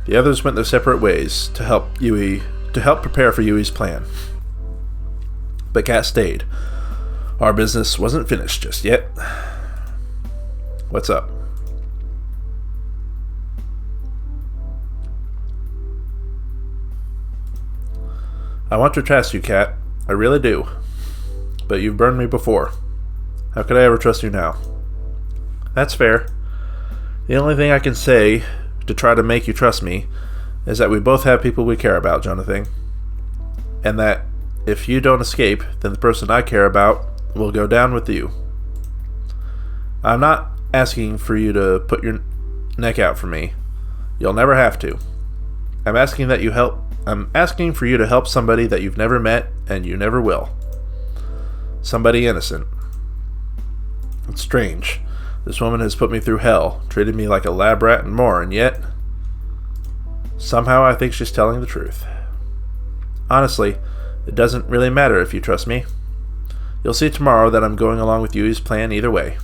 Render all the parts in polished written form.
The others went their separate ways to help prepare for Yui's plan. But Kat stayed. Our business wasn't finished just yet. What's up? I want to trust you, Kat. I really do. But you've burned me before. How could I ever trust you now? That's fair. The only thing I can say to try to make you trust me is that we both have people we care about, JonahThing. And that if you don't escape, then the person I care about will go down with you. I'm not asking for you to put your neck out for me. You'll never have to. I'm asking for you to help somebody that you've never met and you never will. Somebody innocent. It's strange. This woman has put me through hell, treated me like a lab rat and more, and yet somehow I think she's telling the truth. Honestly, it doesn't really matter if you trust me. You'll see tomorrow that I'm going along with Yui's plan either way.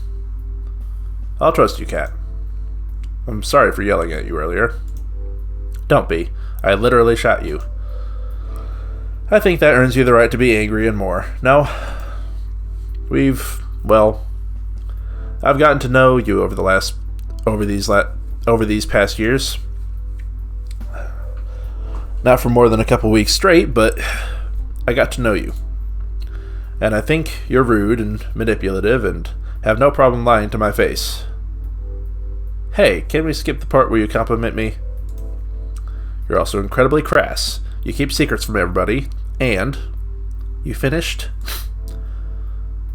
I'll trust you, Kat. I'm sorry for yelling at you earlier. Don't be. I literally shot you. I think that earns you the right to be angry and more. No. I've gotten to know you over these past years. Not for more than a couple weeks straight, but I got to know you. And I think you're rude and manipulative and have no problem lying to my face. Hey, can we skip the part where you compliment me? You're also incredibly crass. You keep secrets from everybody. And you finished?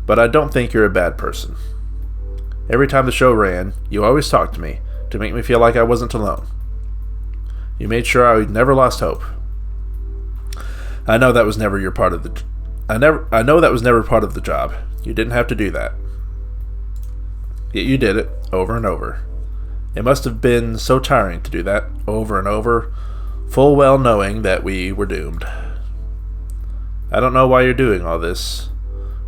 But I don't think you're a bad person. Every time the show ran, you always talked to me to make me feel like I wasn't alone. You made sure I never lost hope. I know that was never part of the job. You didn't have to do that. Yet you did it over and over. It must have been so tiring to do that over and over, full well knowing that we were doomed. I don't know why you're doing all this,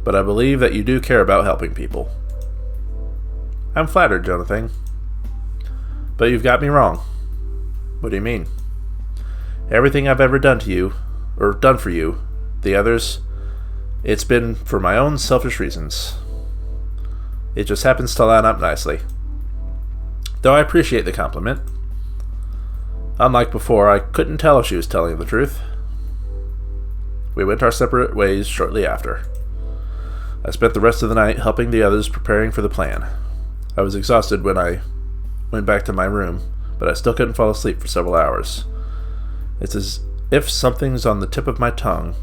but I believe that you do care about helping people. I'm flattered, JonahThing. But you've got me wrong. What do you mean? Everything I've ever done for you, the others, it's been for my own selfish reasons. It just happens to line up nicely. Though I appreciate the compliment. Unlike before, I couldn't tell if she was telling the truth. We went our separate ways shortly after. I spent the rest of the night helping the others preparing for the plan. I was exhausted when I went back to my room, but I still couldn't fall asleep for several hours. It's as if something's on the tip of my tongue,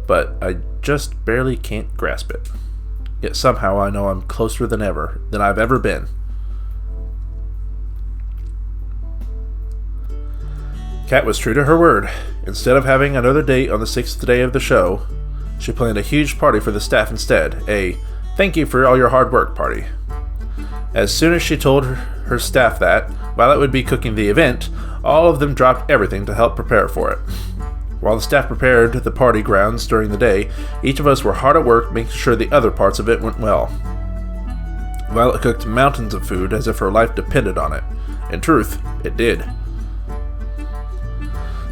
but I just barely can't grasp it. Yet somehow I know I'm closer than I've ever been. Kat was true to her word. Instead of having another date on the 6th day of the show, she planned a huge party for the staff instead, a thank you for all your hard work party. As soon as she told her staff that, while it would be cooking the event, all of them dropped everything to help prepare for it. While the staff prepared the party grounds during the day, each of us were hard at work making sure the other parts of it went well. Violet cooked mountains of food as if her life depended on it. In truth, it did.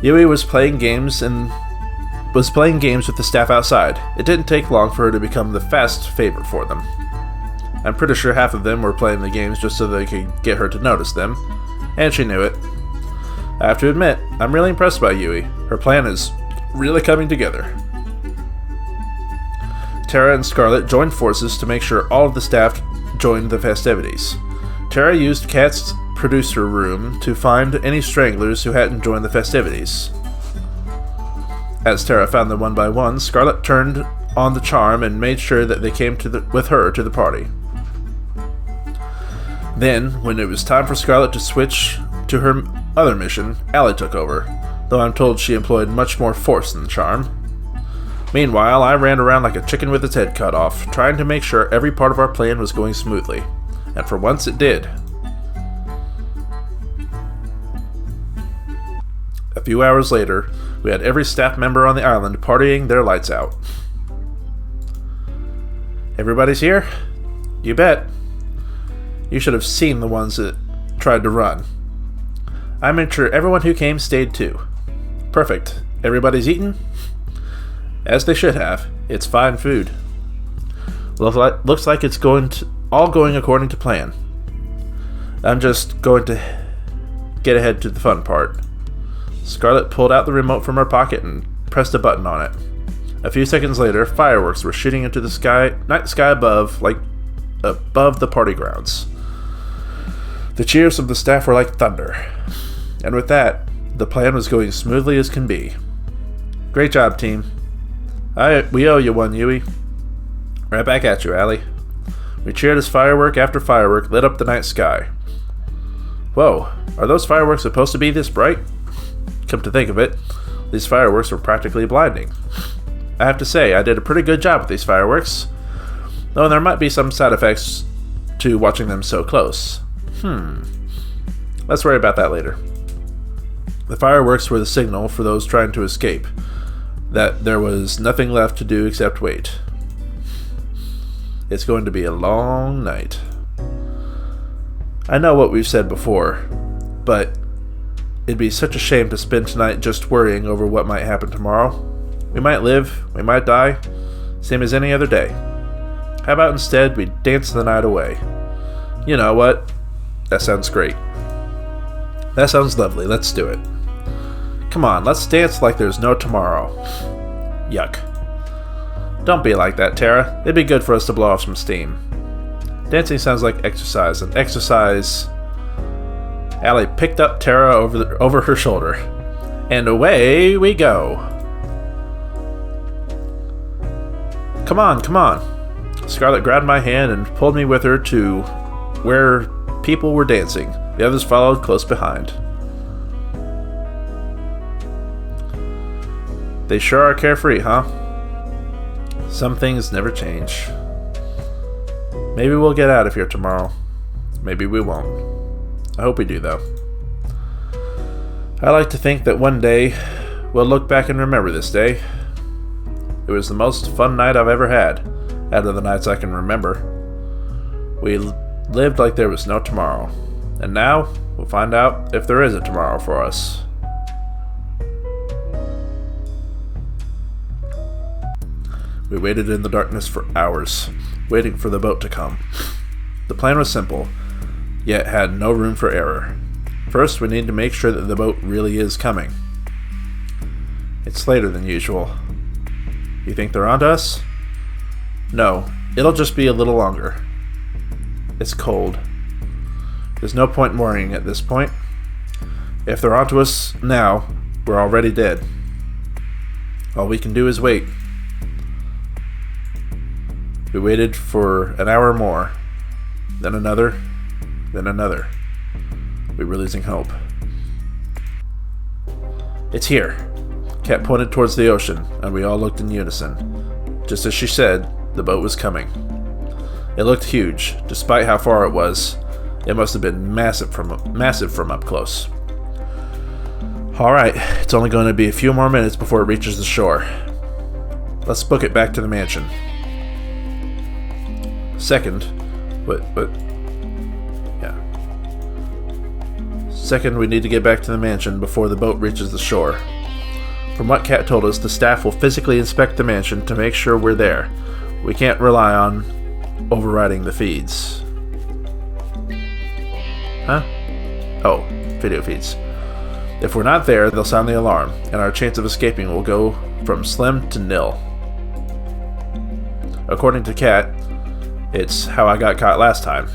Yui was playing games with the staff outside. It didn't take long for her to become the fast favorite for them. I'm pretty sure half of them were playing the games just so they could get her to notice them, and she knew it. I have to admit, I'm really impressed by Yui. Her plan is really coming together. Tara and Scarlet joined forces to make sure all of the staff joined the festivities. Tara used Kat's producer room to find any stragglers who hadn't joined the festivities. As Tara found them one by one, Scarlet turned on the charm and made sure that they came with her to the party. Then, when it was time for Scarlet to switch to her other mission, Allie took over, though I'm told she employed much more force than charm. Meanwhile, I ran around like a chicken with its head cut off, trying to make sure every part of our plan was going smoothly. And for once it did. A few hours later, we had every staff member on the island partying their lights out. Everybody's here? You bet. You should have seen the ones that tried to run. I made sure everyone who came stayed too. Perfect. Everybody's eaten? As they should have. It's fine food. Looks like it's all going according to plan. I'm just going to get ahead to the fun part. Scarlet pulled out the remote from her pocket and pressed a button on it. A few seconds later, fireworks were shooting into the night sky above the party grounds. The cheers of the staff were like thunder. And with that, the plan was going smoothly as can be. Great job, team. We owe you one, Yui. Right back at you, Allie. We cheered as firework after firework lit up the night sky. Whoa, are those fireworks supposed to be this bright? Come to think of it, these fireworks were practically blinding. I have to say, I did a pretty good job with these fireworks, though there might be some side effects to watching them so close. Let's worry about that later. The fireworks were the signal for those trying to escape, that there was nothing left to do except wait. It's going to be a long night. I know what we've said before, but it'd be such a shame to spend tonight just worrying over what might happen tomorrow. We might live, we might die, same as any other day. How about instead we dance the night away? You know what? That sounds great. That sounds lovely, let's do it. Come on, let's dance like there's no tomorrow. Yuck. Don't be like that, Tara. It'd be good for us to blow off some steam. Dancing sounds like exercise, and exercise... Allie picked up Tara over her shoulder. And away we go. Come on, come on. Scarlet grabbed my hand and pulled me with her to where people were dancing. The others followed close behind. They sure are carefree, huh? Some things never change. Maybe we'll get out of here tomorrow. Maybe we won't. I hope we do, though. I like to think that one day we'll look back and remember this day. It was the most fun night I've ever had, out of the nights I can remember. We lived like there was no tomorrow. And now, we'll find out if there is a tomorrow for us. We waited in the darkness for hours, waiting for the boat to come. The plan was simple, yet had no room for error. First, we need to make sure that the boat really is coming. It's later than usual. You think they're onto us? No, it'll just be a little longer. It's cold. There's no point worrying at this point. If they're onto us now, we're already dead. All we can do is wait. We waited for an hour more, then another, then another. We were losing hope. It's here. Kat pointed towards the ocean, and we all looked in unison. Just as she said, the boat was coming. It looked huge, despite how far it was. It must have been massive from up close. Alright, it's only going to be a few more minutes before it reaches the shore. Let's book it back to the mansion. Second, we need to get back to the mansion before the boat reaches the shore. From what Kat told us, the staff will physically inspect the mansion to make sure we're there. We can't rely on overriding the feeds. Huh? Oh, video feeds. If we're not there, they'll sound the alarm, and our chance of escaping will go from slim to nil. According to Kat, it's how I got caught last time.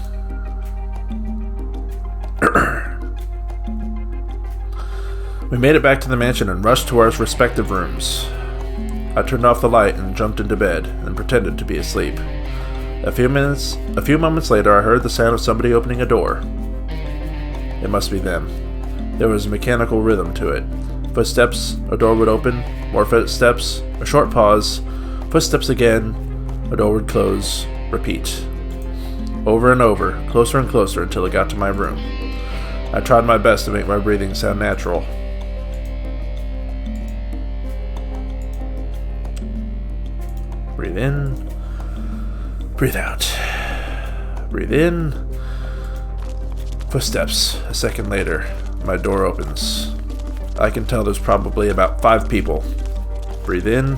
We made it back to the mansion and rushed to our respective rooms. I turned off the light and jumped into bed and pretended to be asleep. A few moments later, I heard the sound of somebody opening a door. It must be them. There was a mechanical rhythm to it. Footsteps, a door would open, more footsteps, a short pause, footsteps again, a door would close, repeat. Over and over, closer and closer until it got to my room. I tried my best to make my breathing sound natural. Breathe in, breathe out. Breathe in. Footsteps. A second later, My door opens. I can tell there's probably about 5 people. Breathe in.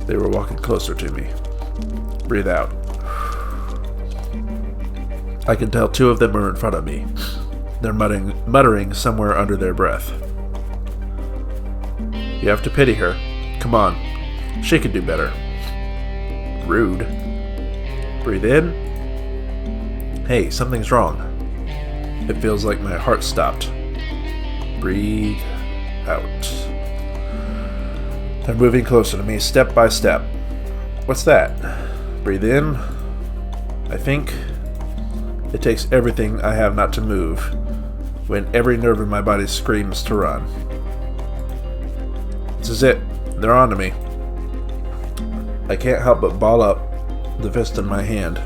They were walking closer to me. Breathe out. I can tell 2 of them are in front of me. They're muttering somewhere under their breath. You have to pity her. Come on. She could do better. Rude. Breathe in. Hey, something's wrong. It feels like my heart stopped. Breathe out. They're moving closer to me, step by step. What's that? Breathe in. I think it takes everything I have not to move when every nerve in my body screams to run. This is it. They're on to me. I can't help but ball up, the fist in my hand.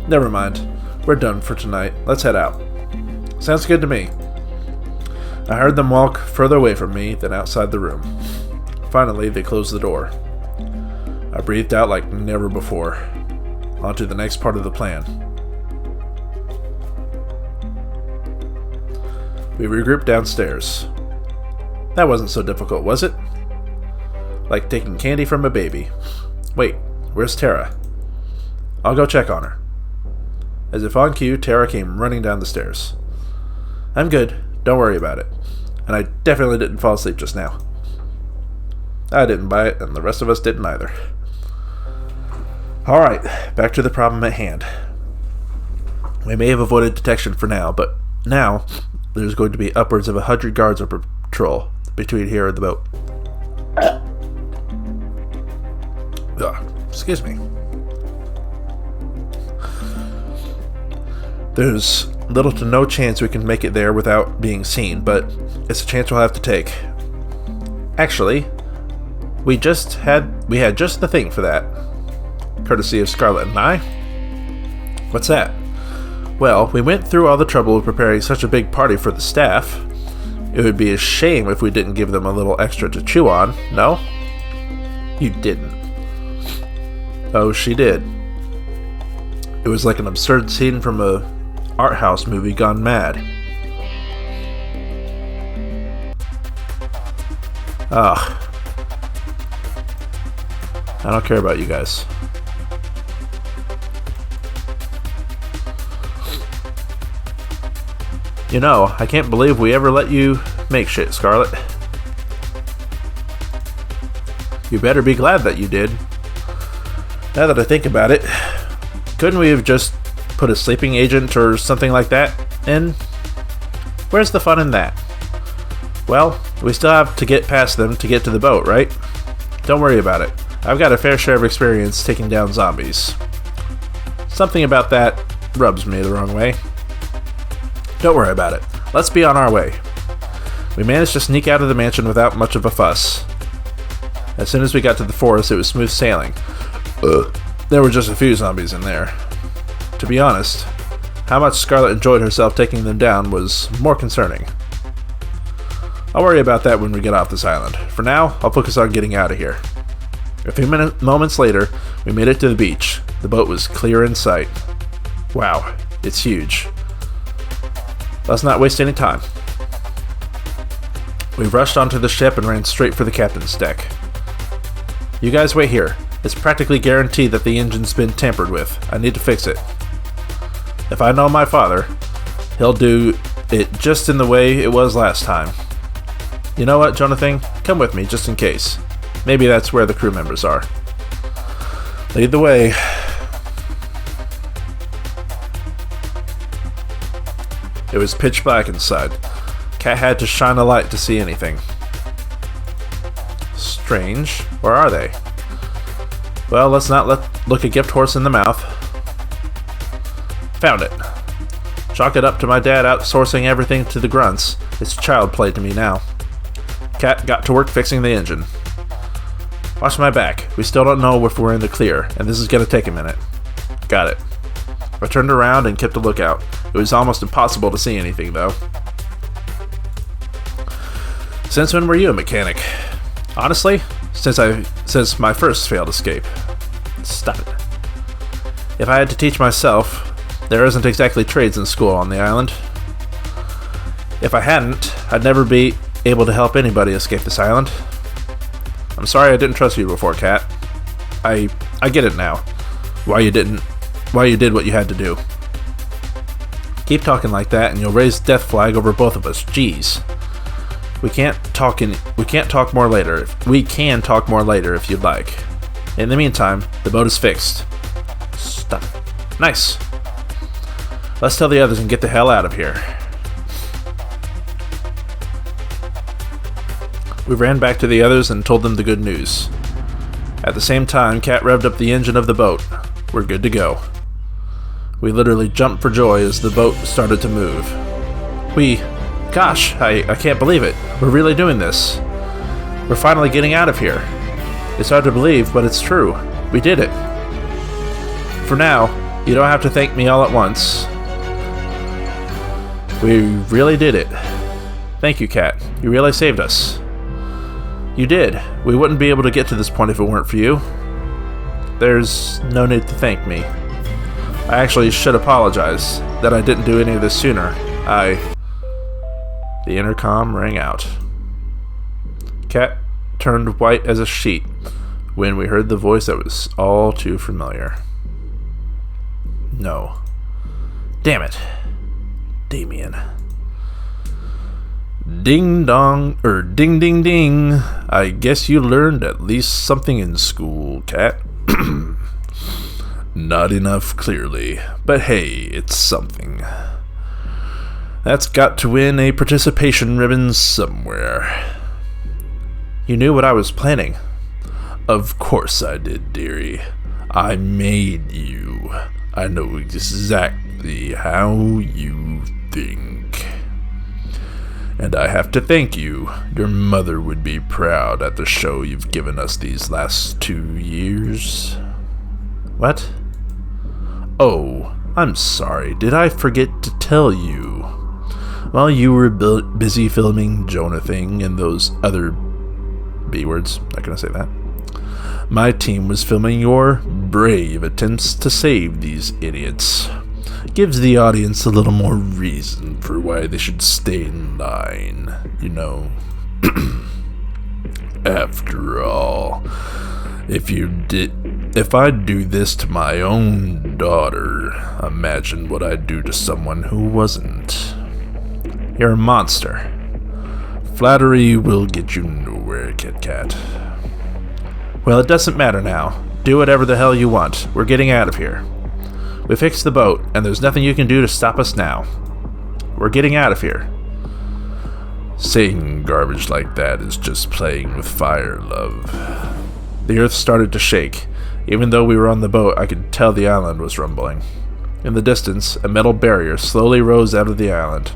Never mind. We're done for tonight. Let's head out. Sounds good to me. I heard them walk further away from me than outside the room. Finally, they closed the door. I breathed out like never before. On to the next part of the plan. We regrouped downstairs. That wasn't so difficult, was it? Like taking candy from a baby. Wait, where's Tara? I'll go check on her. As if on cue, Tara came running down the stairs. I'm good. Don't worry about it. And I definitely didn't fall asleep just now. I didn't buy it, and the rest of us didn't either. Alright, back to the problem at hand. We may have avoided detection for now, but now there's going to be upwards of 100 guards on patrol between here and the boat. Excuse me. There's little to no chance we can make it there without being seen, but it's a chance we'll have to take. Actually, we had just the thing for that. Courtesy of Scarlet and I. What's that? Well, we went through all the trouble of preparing such a big party for the staff. It would be a shame if we didn't give them a little extra to chew on, no? You didn't. Oh, she did. It was like an absurd scene from a art house movie gone mad. Ugh. I don't care about you guys. You know, I can't believe we ever let you make shit, Scarlet. You better be glad that you did. Now that I think about it, couldn't we have just put a sleeping agent or something like that in? Where's the fun in that? Well, we still have to get past them to get to the boat, right? Don't worry about it. I've got a fair share of experience taking down zombies. Something about that rubs me the wrong way. Don't worry about it. Let's be on our way. We managed to sneak out of the mansion without much of a fuss. As soon as we got to the forest, it was smooth sailing. There were just a few zombies in there. To be honest, how much Scarlet enjoyed herself taking them down was more concerning. I'll worry about that when we get off this island. For now, I'll focus on getting out of here. A few moments later, we made it to the beach. The boat was clear in sight. Wow, it's huge. Let's not waste any time. We rushed onto the ship and ran straight for the captain's deck. You guys wait here. It's practically guaranteed that the engine's been tampered with. I need to fix it. If I know my father, he'll do it just in the way it was last time. You know what, JonahThing? Come with me, just in case. Maybe that's where the crew members are. Lead the way. It was pitch black inside. Cat had to shine a light to see anything. Strange. Where are they? Well, let's not look a gift horse in the mouth. Found it. Chalk it up to my dad outsourcing everything to the grunts. It's child play to me now. Cat got to work fixing the engine. Watch my back. We still don't know if we're in the clear, and this is going to take a minute. Got it. I turned around and kept a lookout. It was almost impossible to see anything, though. Since when were you a mechanic? Honestly, since my first failed escape. Stop it. If I had to teach myself, There isn't exactly trades in school on the island. If I hadn't, I'd never be able to help anybody escape this island. I'm sorry I didn't trust you before, Kat. I get it now. Why you did what you had to do. Keep talking like that and you'll raise death flag over both of us. Jeez. We can talk more later if you'd like. In the meantime, the boat is fixed. Stop. Nice. Let's tell the others and get the hell out of here. We ran back to the others and told them the good news. At the same time, Kat revved up the engine of the boat. We're good to go. We literally jumped for joy as the boat started to move. Gosh, I can't believe it. We're really doing this. We're finally getting out of here. It's hard to believe, but it's true. We did it. For now, you don't have to thank me all at once. We really did it. Thank you, Kat. You really saved us. You did. We wouldn't be able to get to this point if it weren't for you. There's no need to thank me. I actually should apologize that I didn't do any of this sooner. The intercom rang out. Kat turned white as a sheet when we heard the voice that was all too familiar. No. Damn it. Damien. Ding dong, ding ding ding. I guess you learned at least something in school, Kat. Not enough, clearly, but hey, it's something. That's got to win a participation ribbon somewhere. You knew what I was planning. Of course I did, dearie. I made you. I know exactly how you think. And I have to thank you. Your mother would be proud at the show you've given us these last 2 years. What? Oh, I'm sorry. Did I forget to tell you? While you were busy filming JonahThing and those other B-words, not gonna say that, my team was filming your brave attempts to save these idiots. Gives the audience a little more reason for why they should stay in line, you know. After all, if I do this to my own daughter, imagine what I'd do to someone who wasn't. You're a monster. Flattery will get you nowhere, Kit Kat. Well, it doesn't matter now. Do whatever the hell you want. We're getting out of here. We fixed the boat, and there's nothing you can do to stop us now. We're getting out of here. Saying garbage like that is just playing with fire, love. The earth started to shake. Even though we were on the boat, I could tell the island was rumbling. In the distance, a metal barrier slowly rose out of the island,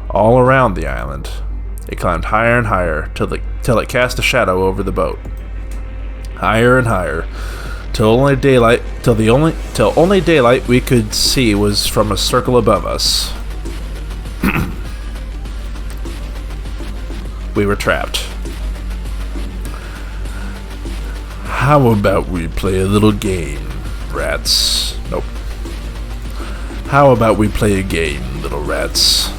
all around the island. It climbed higher and higher till it cast a shadow over the boat. Higher and higher, till only daylight we could see was from a circle above us. We were trapped. How about we play a little game, rats? Nope. How about we play a game, little rats?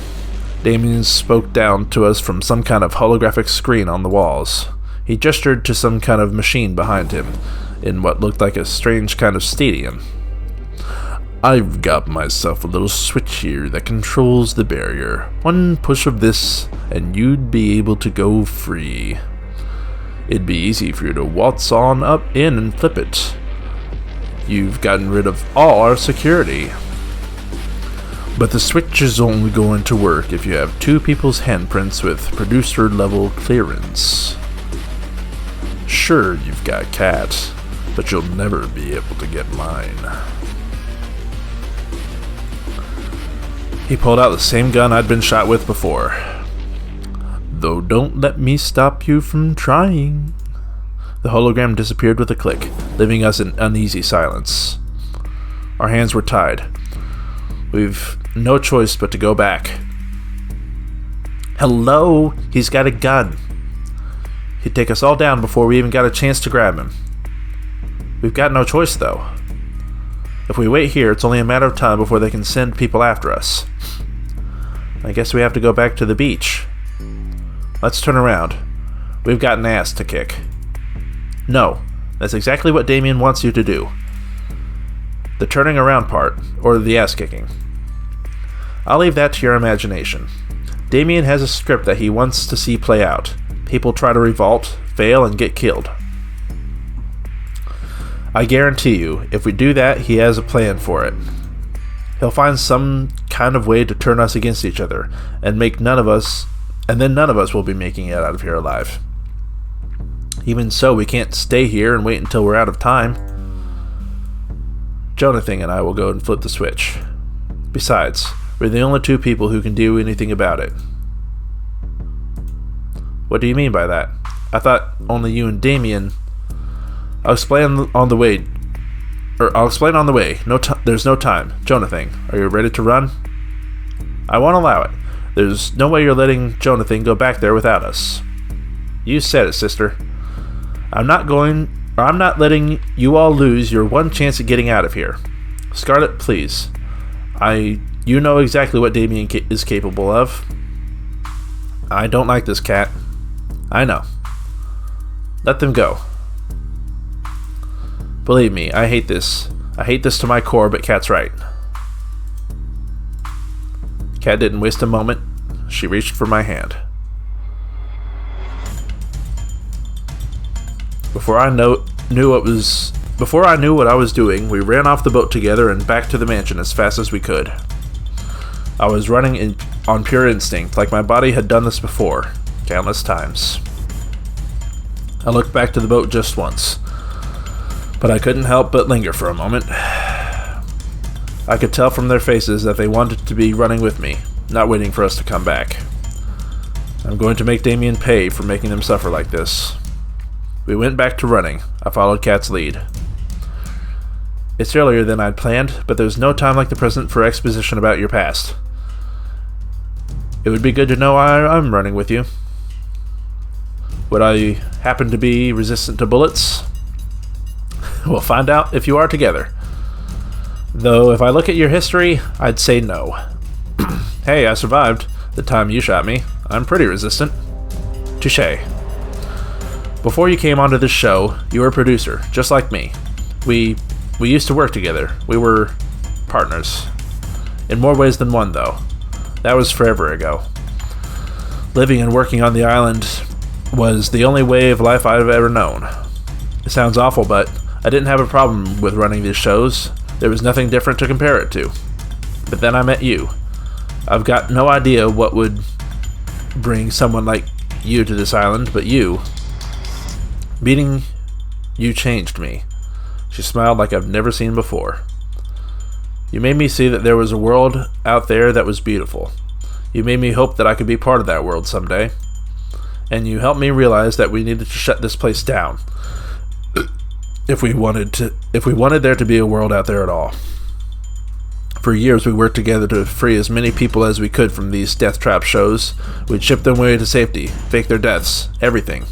Damien spoke down to us from some kind of holographic screen on the walls. He gestured to some kind of machine behind him, in what looked like a strange kind of stadium. I've got myself a little switch here that controls the barrier. One push of this, and you'd be able to go free. It'd be easy for you to waltz on up in and flip it. You've gotten rid of all our security. But the switch is only going to work if you have 2 people's handprints with producer-level clearance. Sure, you've got Kat, but you'll never be able to get mine. He pulled out the same gun I'd been shot with before. Though don't let me stop you from trying. The hologram disappeared with a click, leaving us in uneasy silence. Our hands were tied. We've no choice but to go back. Hello? He's got a gun. He'd take us all down before we even got a chance to grab him. We've got no choice, though. If we wait here, it's only a matter of time before they can send people after us. I guess we have to go back to the beach. Let's turn around. We've got an ass to kick. No, that's exactly what Damien wants you to do. The turning around part, or the ass kicking. I'll leave that to your imagination. Damien has a script that he wants to see play out. People try to revolt, fail, and get killed. I guarantee you, if we do that, he has a plan for it. He'll find some kind of way to turn us against each other, and then none of us will be making it out of here alive. Even so, we can't stay here and wait until we're out of time. JonahThing and I will go and flip the switch. Besides, we're the only two people who can do anything about it. What do you mean by that? I thought only you and Damien... I'll explain on the way. There's no time. JonahThing, are you ready to run? I won't allow it. There's no way you're letting JonahThing go back there without us. You said it, sister. I'm not letting you all lose your one chance at getting out of here. Scarlet, please. You know exactly what Damien is capable of. I don't like this cat. I know. Let them go. Believe me, I hate this. I hate this to my core, but Kat's right. Kat didn't waste a moment. She reached for my hand. Before I knew what I was doing, we ran off the boat together and back to the mansion as fast as we could. I was running on pure instinct, like my body had done this before, countless times. I looked back to the boat just once, but I couldn't help but linger for a moment. I could tell from their faces that they wanted to be running with me, not waiting for us to come back. I'm going to make Damien pay for making them suffer like this. We went back to running. I followed Kat's lead. It's earlier than I'd planned, but there's no time like the present for exposition about your past. It would be good to know I'm running with you. Would I happen to be resistant to bullets? We'll find out if you are together. Though, if I look at your history, I'd say no. Hey, I survived the time you shot me. I'm pretty resistant. Touché. Before you came onto this show, you were a producer, just like me. We used to work together. We were partners. In more ways than one, though. That was forever ago. Living and working on the island was the only way of life I've ever known. It sounds awful, but I didn't have a problem with running these shows. There was nothing different to compare it to. But then I met you. I've got no idea what would bring someone like you to this island, but meeting you changed me. She smiled like I've never seen before. You made me see that there was a world out there that was beautiful. You made me hope that I could be part of that world someday. And you helped me realize that we needed to shut this place down. If we wanted there to be a world out there at all. For years we worked together to free as many people as we could from these death trap shows. We'd ship them away to safety, fake their deaths, everything.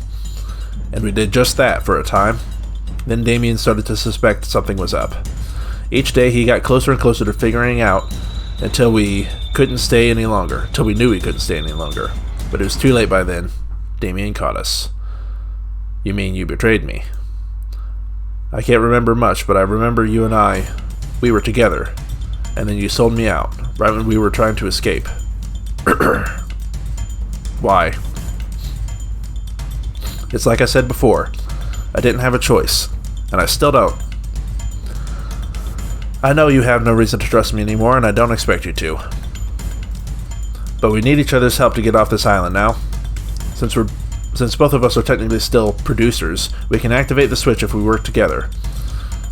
And we did just that for a time. Then Damien started to suspect something was up. Each day he got closer and closer to figuring out until we couldn't stay any longer. Until we knew we couldn't stay any longer. But it was too late by then. Damien caught us. You mean you betrayed me? I can't remember much, but I remember you and we were together. And then you sold me out, right when we were trying to escape. Why? It's like I said before. I didn't have a choice. And I still don't. I know you have no reason to trust me anymore, and I don't expect you to. But we need each other's help to get off this island now. Since both of us are technically still producers, we can activate the switch if we work together.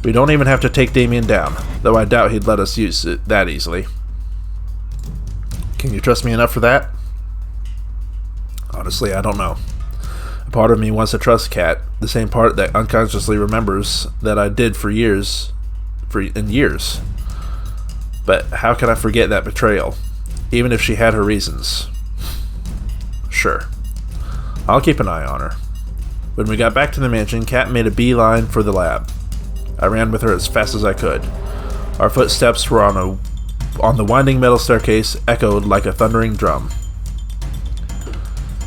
We don't even have to take Damien down, though I doubt he'd let us use it that easily. Can you trust me enough for that? Honestly, I don't know. A part of me wants to trust Kat, the same part that unconsciously remembers that I did for years. But how can I forget that betrayal, even if she had her reasons? Sure. I'll keep an eye on her. When we got back to the mansion, Kat made a beeline for the lab. I ran with her as fast as I could. Our footsteps were on the winding metal staircase, echoed like a thundering drum.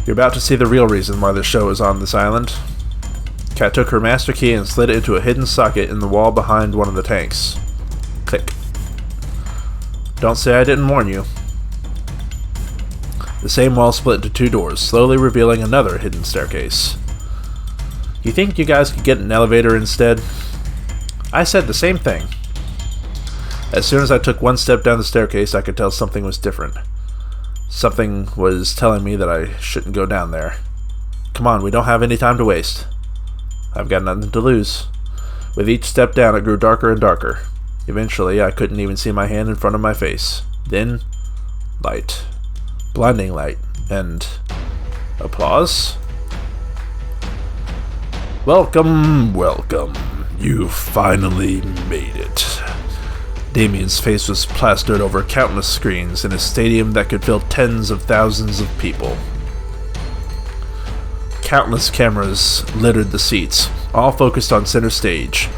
You're about to see the real reason why the show is on this island. Kat took her master key and slid it into a hidden socket in the wall behind one of the tanks. Click. Don't say I didn't warn you. The same wall split into 2 doors, slowly revealing another hidden staircase. You think you guys could get an elevator instead? I said the same thing. As soon as I took 1 step down the staircase, I could tell something was different. Something was telling me that I shouldn't go down there. Come on, we don't have any time to waste. I've got nothing to lose. With each step down, it grew darker and darker. Eventually, I couldn't even see my hand in front of my face. Then, light. Blinding light. And applause? Welcome, welcome. You finally made it. Damien's face was plastered over countless screens in a stadium that could fill tens of thousands of people. Countless cameras littered the seats, all focused on center stage,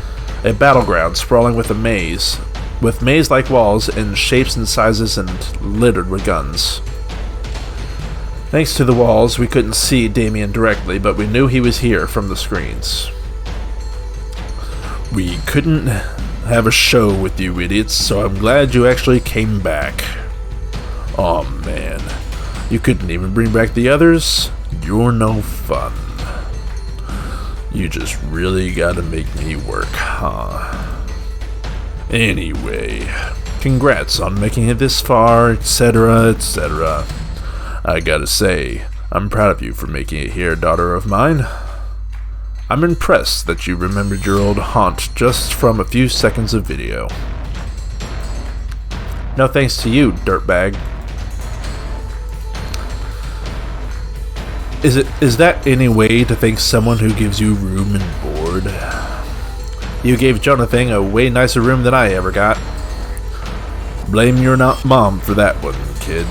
a battleground sprawling with maze-like walls in shapes and sizes and littered with guns. Thanks to the walls, we couldn't see Damien directly, but we knew he was here from the screens. We couldn't have a show with you idiots, so I'm glad you actually came back. Aw, man. You couldn't even bring back the others? You're no fun. You just really gotta make me work, huh? Anyway, congrats on making it this far, etc., etc. I gotta say, I'm proud of you for making it here, daughter of mine. I'm impressed that you remembered your old haunt just from a few seconds of video. No thanks to you, dirtbag. Is that any way to thank someone who gives you room and board? You gave JonahThing a way nicer room than I ever got. Blame your mom for that one, kid.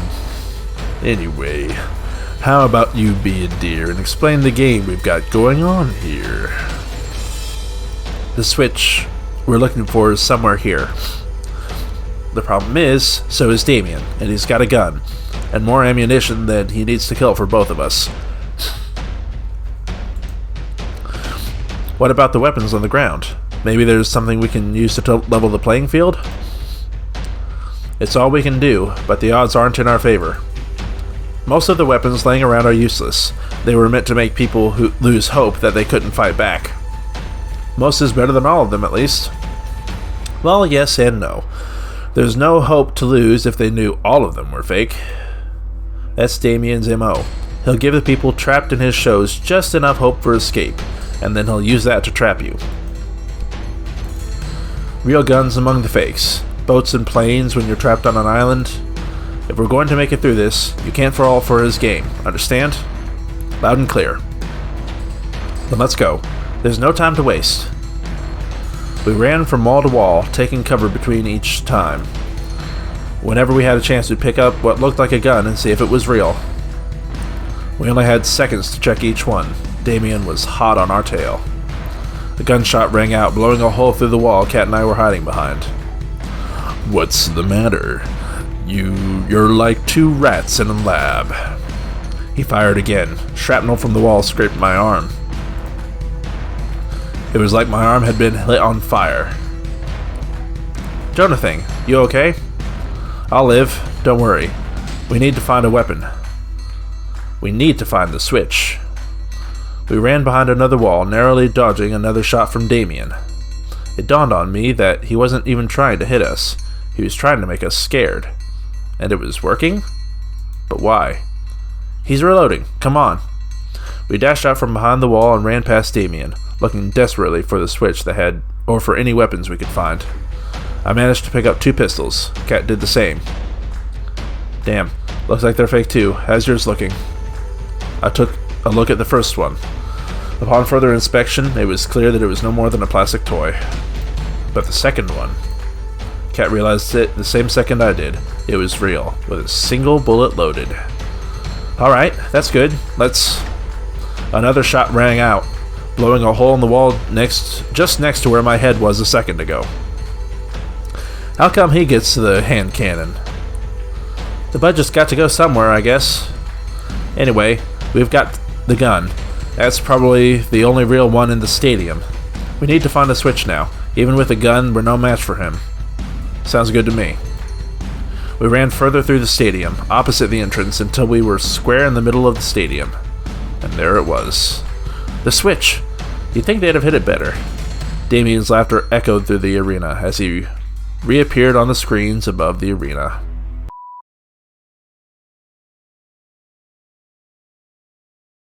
Anyway, how about you be a dear and explain the game we've got going on here? The switch we're looking for is somewhere here. The problem is, so is Damien, and he's got a gun, and more ammunition than he needs to kill for both of us. What about the weapons on the ground? Maybe there's something we can use to level the playing field? It's all we can do, but the odds aren't in our favor. Most of the weapons laying around are useless. They were meant to make people who lose hope that they couldn't fight back. Most is better than all of them, at least. Well, yes and no. There's no hope to lose if they knew all of them were fake. That's Damien's MO. He'll give the people trapped in his shows just enough hope for escape, and then he'll use that to trap you. Real guns among the fakes. Boats and planes when you're trapped on an island. If we're going to make it through this, you can't fall for his game. Understand? Loud and clear. Then let's go. There's no time to waste. We ran from wall to wall, taking cover between each time. Whenever we had a chance, we'd pick up what looked like a gun and see if it was real. We only had seconds to check each one. Damien was hot on our tail. The gunshot rang out, blowing a hole through the wall Kat and I were hiding behind. What's the matter? You're like 2 rats in a lab. He fired again. Shrapnel from the wall scraped my arm. It was like my arm had been lit on fire. JonahThing, you okay? I'll live. Don't worry. We need to find a weapon. We need to find the switch. We ran behind another wall, narrowly dodging another shot from Damien. It dawned on me that he wasn't even trying to hit us. He was trying to make us scared. And it was working? But why? He's reloading. Come on. We dashed out from behind the wall and ran past Damien, looking desperately for the switch that had, or for any weapons we could find. I managed to pick up 2 pistols. Kat did the same. Damn, looks like they're fake too. How's yours looking? I took a look at the first one. Upon further inspection, it was clear that it was no more than a plastic toy. But the second one... Kat realized it the same second I did. It was real, with a single bullet loaded. Alright, that's good. Let's... Another shot rang out, blowing a hole in the wall just next to where my head was a second ago. How come he gets the hand cannon? The budget's got to go somewhere, I guess. Anyway, we've got the gun. That's probably the only real one in the stadium. We need to find a switch now. Even with a gun, we're no match for him. Sounds good to me. We ran further through the stadium, opposite the entrance, until we were square in the middle of the stadium. And there it was. The switch! You'd think they'd have hit it better. Damien's laughter echoed through the arena as he reappeared on the screens above the arena.